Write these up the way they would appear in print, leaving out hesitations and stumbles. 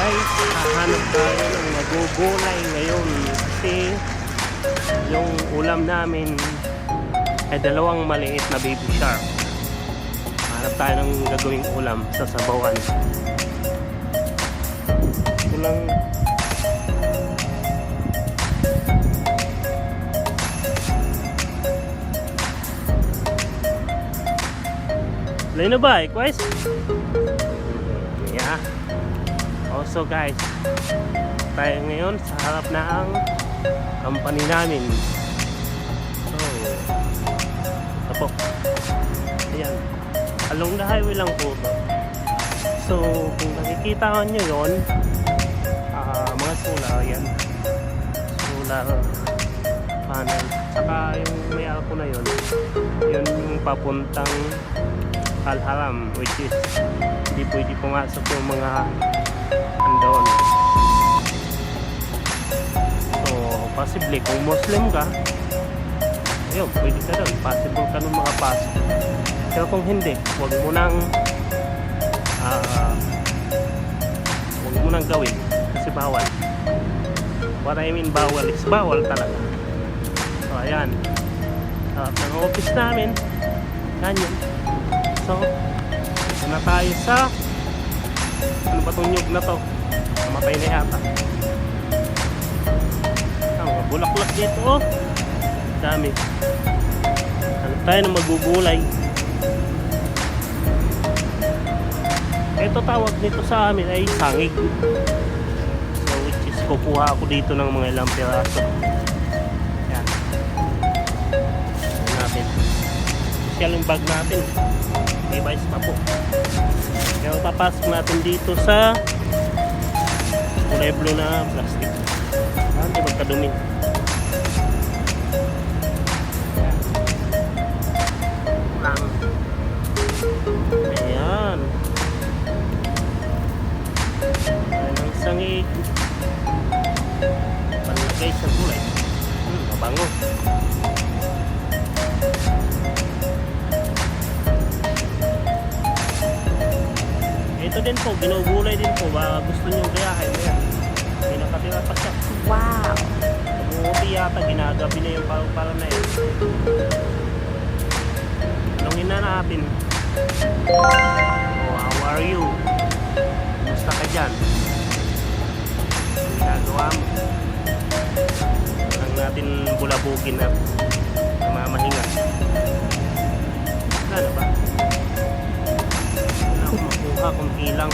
guys, hahanap tayo ng nagugulay ngayon kasi yung ulam namin ay dalawang maliit na baby shark. Hanap tayo ng gagawing ulam sa sabawan. Ito lang. Lain na ba? Guys? Yeah. Also guys, tayo ngayon sa harap na ang company namin. So, ito po. Ayan. Along the highway lang po. So, kung nakikita nyo yun, mga solar, yan. Solar panel. Saka yung may ako na yun, yun yung papuntang Al-Haram, which is hindi pwede pumasok yung mga andoon. So, possibly kung Muslim ka, ayun, pwede ka doon. Possible ka nung makapasok. Pero kung hindi, huwag mo nang gawin kasi bawal. What I mean bawal is bawal talaga. So ayan, ng office namin ganyan. So ito na tayo sa ano ba itong nyug na to, namatay na yata. Ang bulaklak dito, oh dami. Ano tayo na magugulay. Ito tawag nito sa amin ay sangig. So which is kukuha ako dito ng mga ilang piraso. Yan. Ayan natin. Special yung bag natin. Device pa po. Kaya papasok natin dito sa kulay blue na plastic. Hindi magkadumi. Ayan. Sangig panlagay sa gulay. Mabango. Ito din po, ginugulay din po. Baka gusto nyo gayahin. May nakatira pa siya. Wow! Umuti yata, ginagabi na yung para na yun. Tanungin na natin. Oh, how are you? Kumusta ka dyan? Ginagawa mo lang natin bulabugin na mamahinga. Ano ba? Wala akong makuha kung ilang.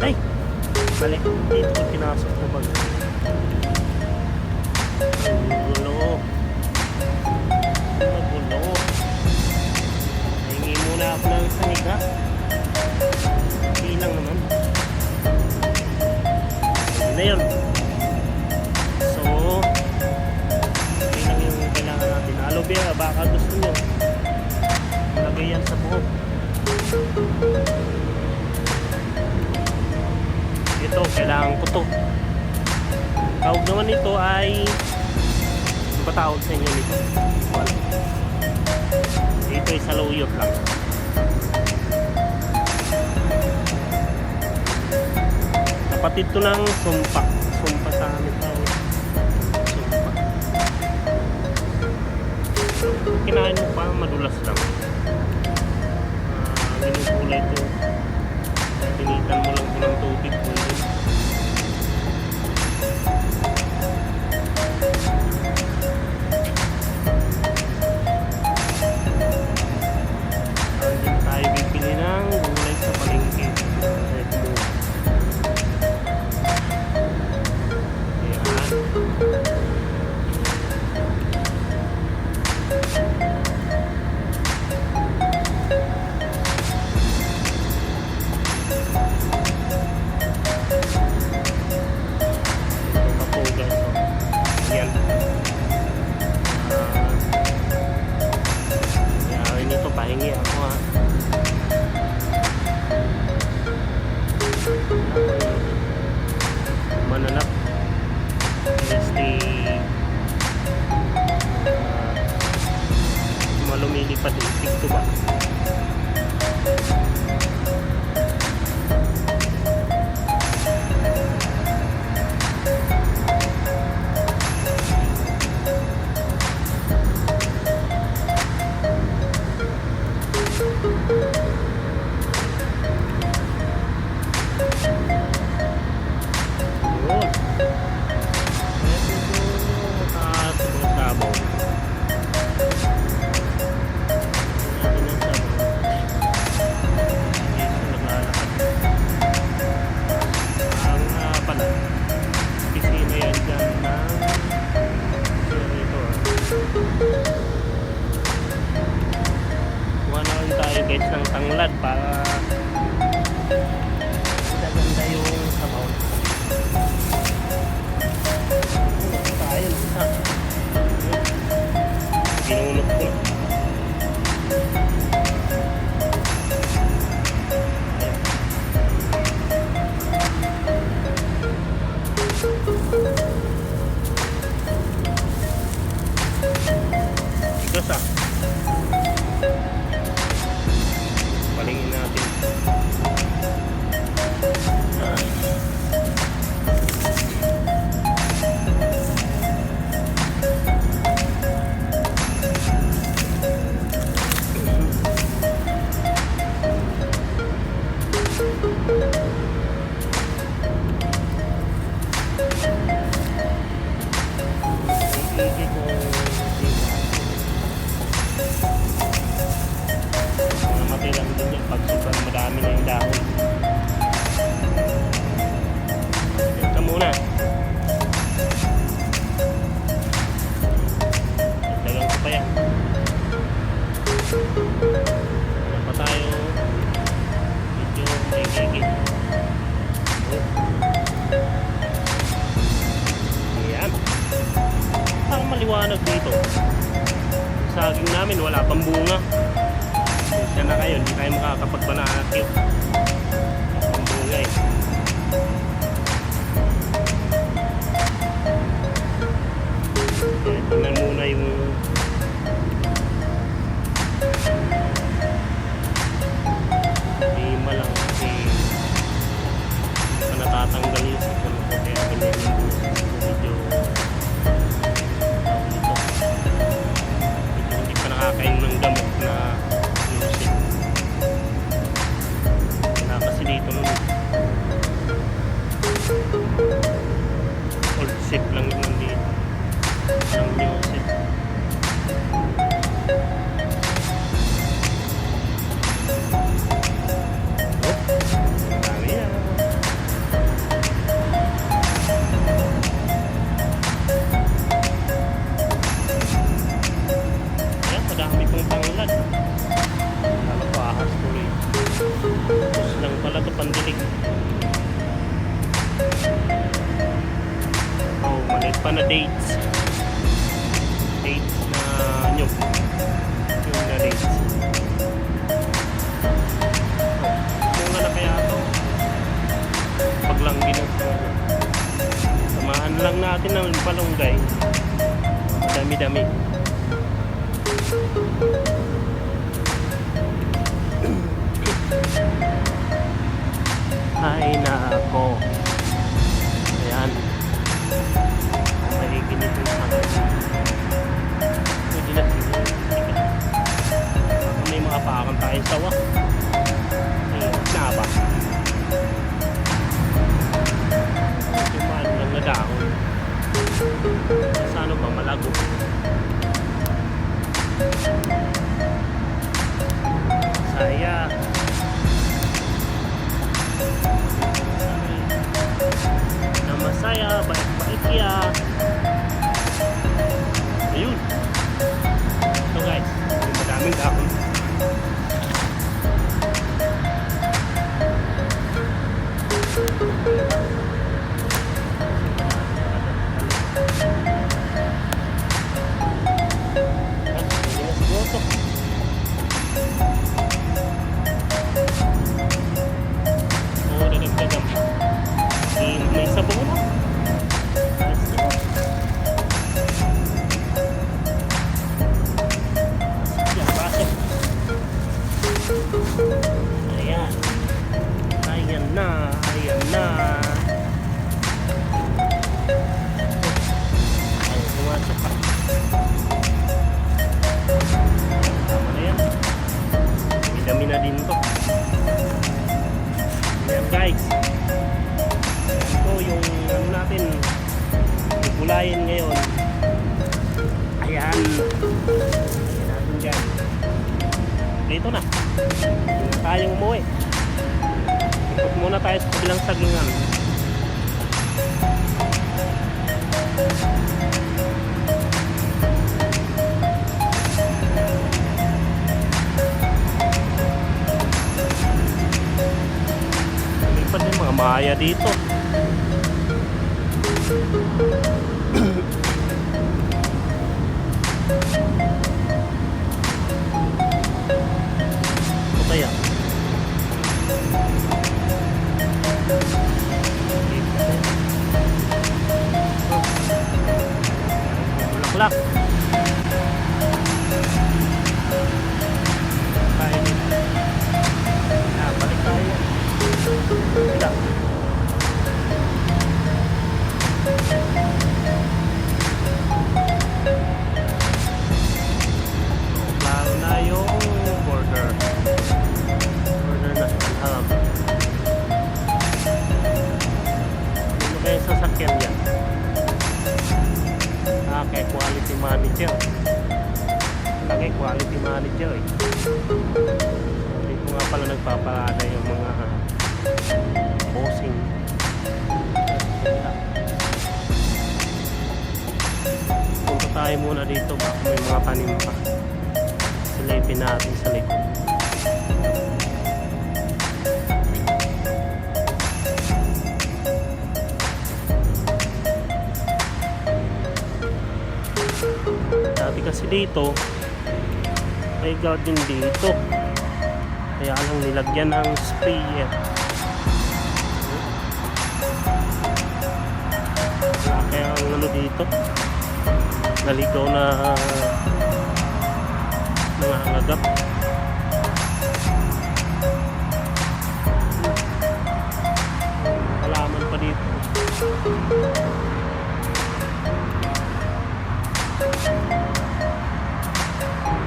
Ay! Balik dito ko pinasok na bag. Gulo. Gulo. Nahingi muna ako ng sangig ha. Ilang naman. Na yun. So yun lang yung kailangan natin. Aloe vera, baka gusto nyo lagay yan sa buhok. Ito, kailangan ko to. Tawag naman nito ay ano ba tawag sa inyo nito? Dito ay saluyot lang. Kapatid to ng sumpa. Sumpa sa amin tawag. Sumpa. Kinain mo pa, madulas lang. Ginugulay ito. Tinitan mo lang po ng tubig. Hindi tayo bibili ng gulay sa palengke. Ganda yung sabaw. Tayo na. Pinunot ko. Igas ah. Palingin natin. Namatay lang din yan pag sobrang madami na yung dahon. Yan ka muna. Dagang ko pa yan. Wala pa tayo. Medyo higigit. Ayan. Ang maliwanag dito. Saging namin wala pang bunga. Yan na kayo, hindi tayo makakapagbanati. Ang bunga eh. Tingnan muna yung lima lang kasi natatanggal yung sipon ko kaya ganyan yung medyo hindi pa nakakain ng gamot na music na kasi dito nun old sip lang yun nandito ng music. Dami yan. Ayan, madami pong tanglad. Ano pa, ahas tuloy. Tapos lang pala ito pandilig. Oh, maliit pa na dates. Dates na nyug. Yung na dates. Muna na kaya ito. Pag lang ginagawa. Samahan lang natin ng palunggay. Dami-dami. Ay nako. Ayan. May ginit yung hangin. Pwede na sila. May mga pakang tayo sawa. Ayun, naba. Sumaan lang na dahon. Sa ano ba malago? Saya. Nama saya baik-baik ya. Ayun. So guys, madaming dahon. May sabaw na. Ayan. Ayan na. Ayan na. Ay, pumasok pa. Tama na yan. Dami na din to. Ayan guys. Ito yung ano natin gulayin ngayon. Ayan. Ayan natin dyan. Dito na. Tayong umuwi. Ikot muna tayo sa kabilang sagingan. Maya dito. Ito kaya. Bulaklak. Tayo dito. Balik tayo. Tidak. Lalo na yung border. Border na harap. Ano kaya sasakyan yan? Kay quality manager. Kay quality manager eh. Dito nga pala nagpaparada yung mga posing. Punta tayo muna dito, baka may mga tanim pa. Silipin natin sa likod. Dati kasi dito may garden dito, kaya lang nilagyan ng sprayer. Kaya ang ano dito, naligaw na mga agap. Halaman pa dito.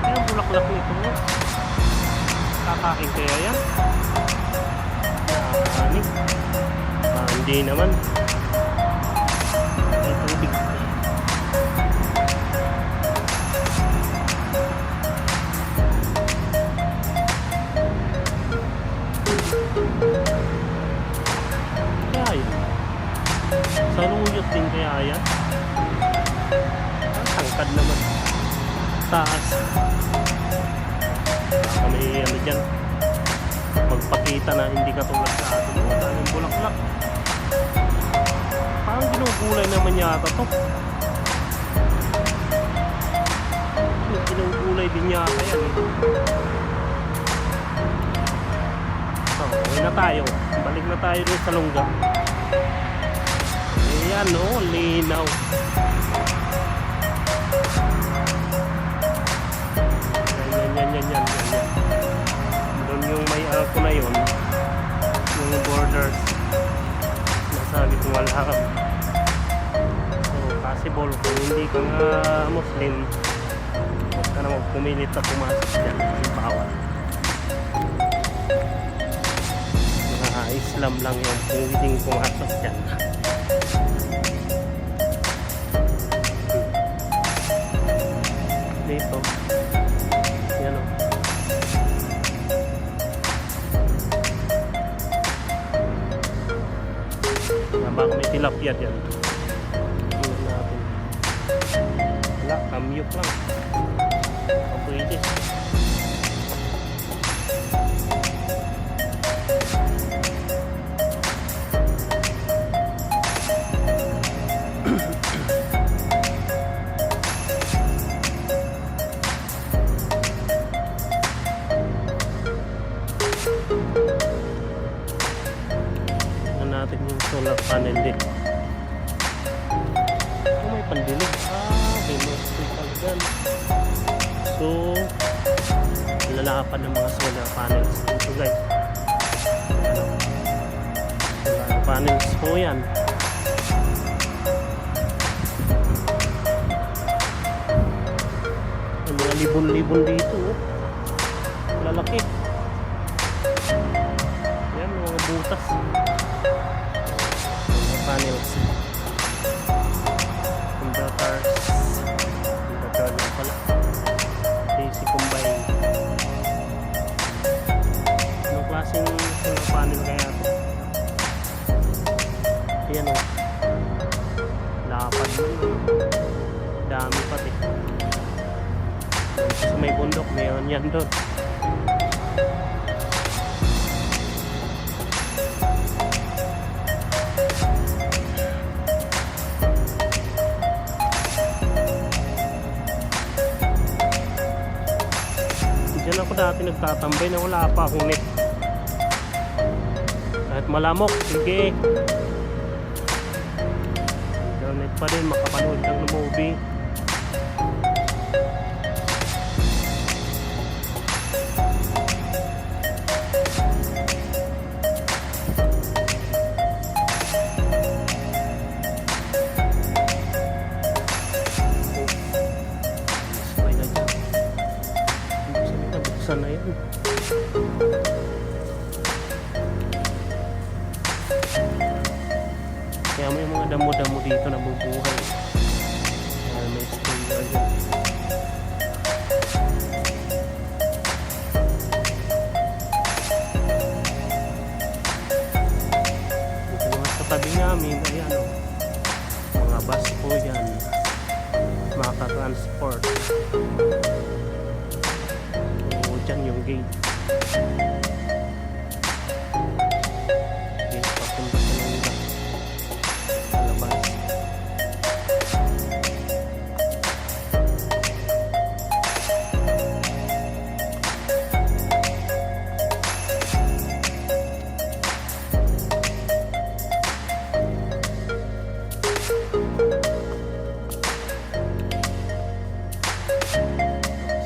Kaya ang bulaklak nito, kakain kaya yan? Nakakani? Hindi naman. May tubig. Kaya yun. Saluyot din kaya yan. Tangkad naman. Taas. Baka may ano dyan, magpakita na hindi katulad sa atin. Mga daming bulaklak. Parang ginugulay naman yata to. Ginugulay din yata yan eh. So, uwi na tayo. Balik na tayo dun sa lungga. Ayan o, linaw. Yan. Doon yung may arko na yun, yung borders. Nasabi kong alham. So, possible kung hindi ka nga Muslim, huwag ka na magpumilit na pumasok dyan. Yung bawal. Mga Islam lang yung pwedeng pumasok dyan. Dito. Yan o. Baka may tilapia dyan. Tingnan natin. Wala, kamyok lang. Pwede. Natin yung solar panel din. May pandilig. May hospital dyan. So, lalapan ng mga solar panels dito guys. Solar panels po yan. May mga libon-libon dito. Lalaki. Yan, mga butas. Panels, inverter lang pala, AC combine. Anong klaseng solar panel kaya ito? Ayan o, lapad nun, dami pati. Sa may bundok mayroon yan doon. dati nagtatambay na wala pa akong net. Kahit malamok, sige. Internet pa rin, makapanood lang ng movie. Na yan. Kaya may mga damo-damo dito na bubuhay. Kaya may stay dyan. Dito naman sa tabi namin, ayan o. Mga bus po yan. Maka-transport. Dyan yung gate. Gate papunta sa loob. Sa labas.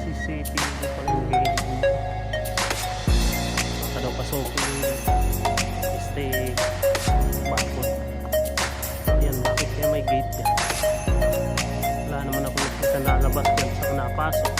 CCTV pala yung gate. Pasok yung stay bakod. Yan, bakit kaya may gate yan? Wala naman ako nakita na labas yan sa napasok.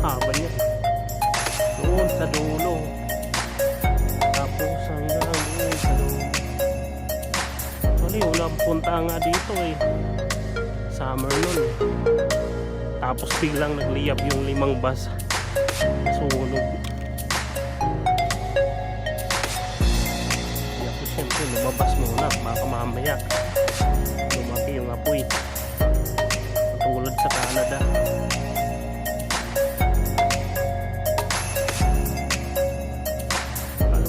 Haba niya doon sa dulo, tapos hanggang doon sa dulo. Actually wala punta nga dito eh, summer nun eh. Tapos biglang nagliyab yung 5 bus, nasunog. Kaya po siyempre lumabas muna, baka mamaya lumaki yung apoy tulad sa Canada.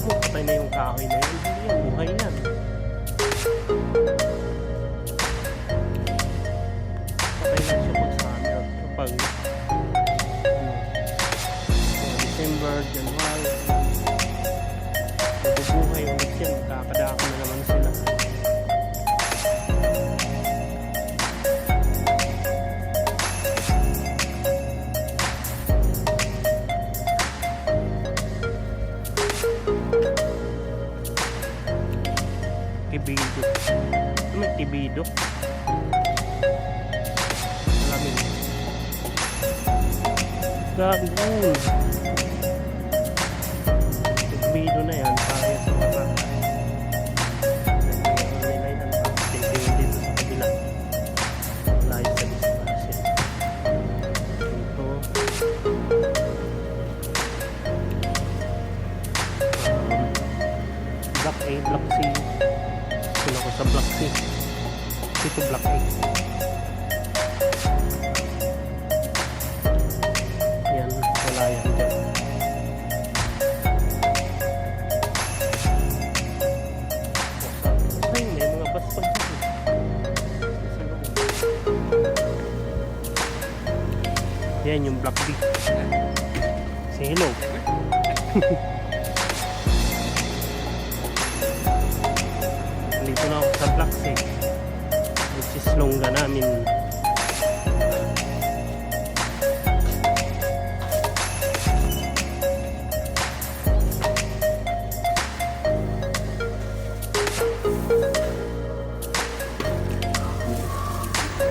Patay na yung kahoy na yan, hindi yan, buhay yan. Patay lang siya pag summer, kapag December, January, mabubuhay ulit yan, kakadako na naman sila. Kibido. Ano may kibido? Malamig. Gagawin. Kibido na yan. Kaya sa mga nilay na nakatingin dito sa kabila. Layo sa distansya. Ito. Block A, Block C. Doon ako sa Block C. Dito Block A. Yan, wala yan dyan. Ay, may mga bus pa dyan. Yan yung Block B. Say hello. Dito na ako sa Block C, which is longga namin.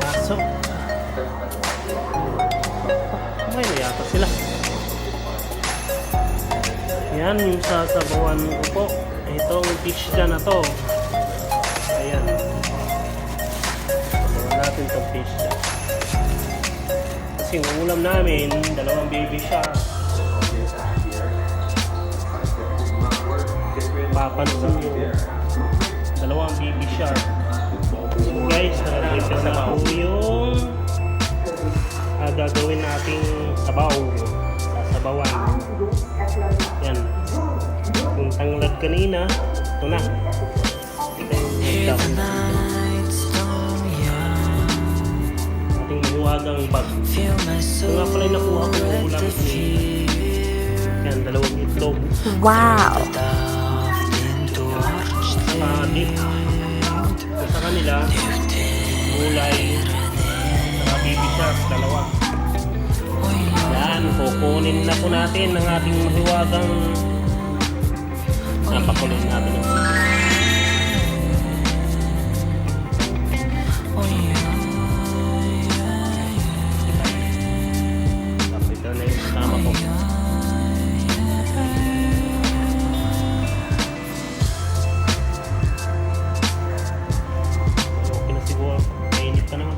Pasok. Kumain na yata sila. Yan yung sasabawan ko po. Itong pizza na to. Ayan. Sabawan natin itong pizza. Kasi yung ulam namin, dalawang baby shark. Papansin nyo. Dalawang baby shark. So guys, nag-prepare na po yung gagawin nating sabaw. Sasabawan. Yan. Yung tanglad kanina, ito na. Ito yung ating mahiwagang bag. Ito nga pala yung nakuha ko yung ulam kanina. Yan, dalawang itlog. Wow! Dip. So, sa kanila, gulay, saka baby shark, dalawa. Yan, kukunin na po natin ang ating mahiwagang napakuloy natin ang ito na yung kasama ko. Okay na siguro, mainit ka naman.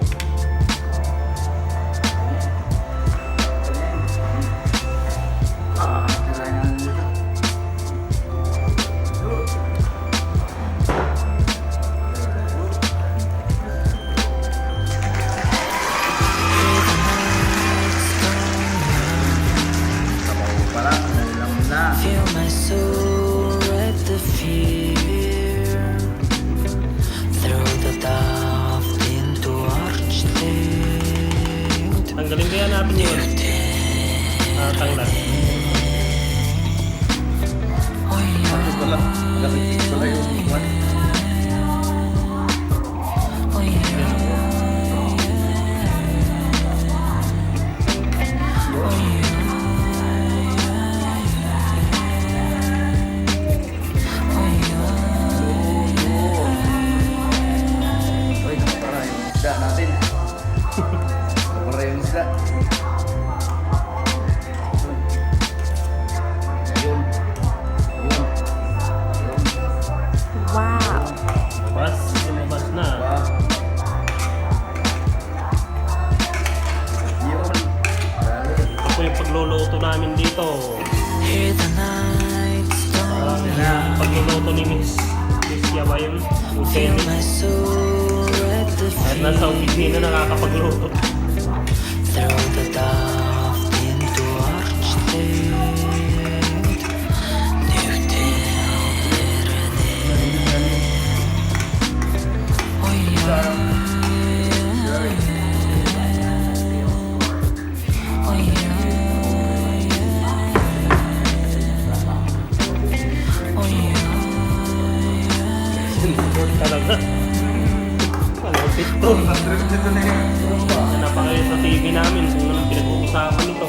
Feel my soul at the fear. Throw the daft into architect. Tanggalin kaya natin yun. Tanglad. Wow! Lumabas na. Ito po yung pagluluto namin dito. Hear the night storm. Parang pagluluto ni Miss Yaba yun. Feel my soul at the At fear. nasa opisina nakakapagluto. Throw the daft into architect. Talaga. Malapit to. Yan na pa kayo sa TV namin kung anong pinag-uusapan nito.